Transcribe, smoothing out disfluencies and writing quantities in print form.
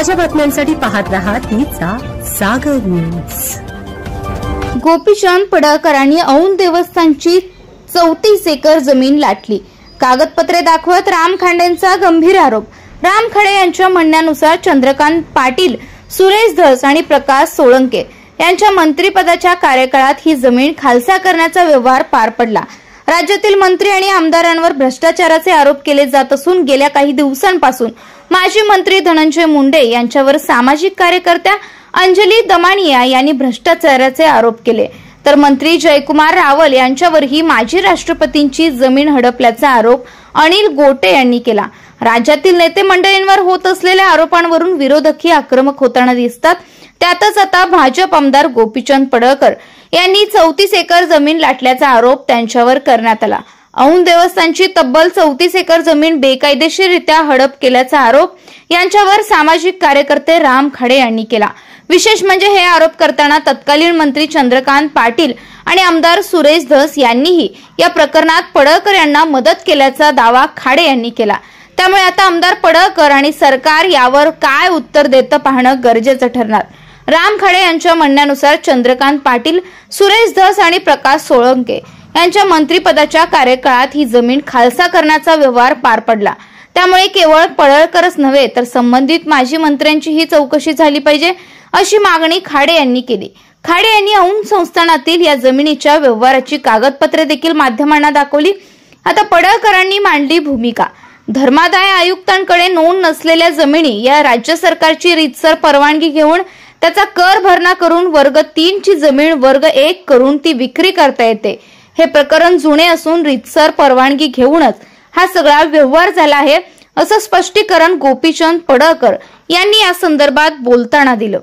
ताज्या बातम्यांसाठी पाहत रहा तिचा सागर न्यूज। गोपीचंद पडळकरांनी औंध देवस्थानची 34 एकर जमीन लाटली। कागदपत्रे दाखवत राम खांडेंचा गंभीर आरोप। राम खांडे यांच्या म्हणण्यानुसार चंद्रकांत पाटील, सुरेश धस आणि प्रकाश सोळंके यांच्या मंत्रिपदाच्या कार्यकाळात ही जमीन खालसा करण्याचा व्यवहार पार पडला। राज्यातील मंत्री आणि आमदारांवर भ्रष्टाचाराचे आरोप केले जात असून गेल्या काही दिवसांपासून माजी मंत्री धनंजय मुंडे यांच्यावर सामाजिक कार्यकर्त्या अंजली दमानिया यांनी भ्रष्टाचाराचे आरोप केले, तर मंत्री जयकुमार रावल यांच्यावरही माजी राष्ट्रपतींची जमीन हडपल्याचा आरोप अनिल गोटे यांनी केला। राज्यातील नेते मंडळींवर होत असलेल्या आरोपांवरून विरोधकही आक्रमक होताना दिसतात। त्यातच आता भाजप आमदार गोपीचंद पडळकर यांनी 34 एकर जमीन लाटल्याचा आरोप त्यांच्यावर करण्यात आला। औंध देवस्थानची तब्बल 34 एकर जमीन बेकायदेशीररित्या हडप केल्याचा आरोप यांच्यावर सामाजिक कार्यकर्ते राम खांडे यांनी केला। विशेष म्हणजे हे आरोप करताना तत्कालीन मंत्री चंद्रकांत पाटील आणि आमदार सुरेश धस यांनीही या प्रकरणात पडळकर यांना मदत केल्याचा दावा खांडे यांनी केला। त्यामुळे आता आमदार पडळकर आणि सरकार यावर काय उत्तर देतं पाहणं गरजेचं ठरणार। राम खांडे यांच्या म्हणण्यानुसार चंद्रकांत पाटील, सुरेश धस आणि प्रकाश सोळंके यांच्या मंत्रिपदाच्या कार्यकाळात ही जमीन खालसा करण्याचा व्यवहार पार पडला। त्यामुळे केवळ पडळकरच नव्हे तर संबंधित माजी मंत्र्यांचीही चौकशी झाली पाहिजे अशी मागणी खांडे यांनी केली। खांडे यांनी औंध संस्थानातील या जमिनीच्या व्यवहाराची कागदपत्रे देखील माध्यमांना दाखवली। आता पडळकरांनी मांडली भूमिका। धर्मादाय आयुक्तांकडे नोंद नसलेल्या जमिनी या राज्य सरकारची रीतसर परवानगी घेऊन त्याचा कर भरणा करून वर्ग 3 ची जमीन वर्ग 1 करून ती विक्री करता येते। हे प्रकरण जुने असून रीतसर परवानगी घेऊनच हा सगळा व्यवहार झाला आहे असं स्पष्टीकरण गोपीचंद पडळकर यांनी या संदर्भात बोलताना दिलं।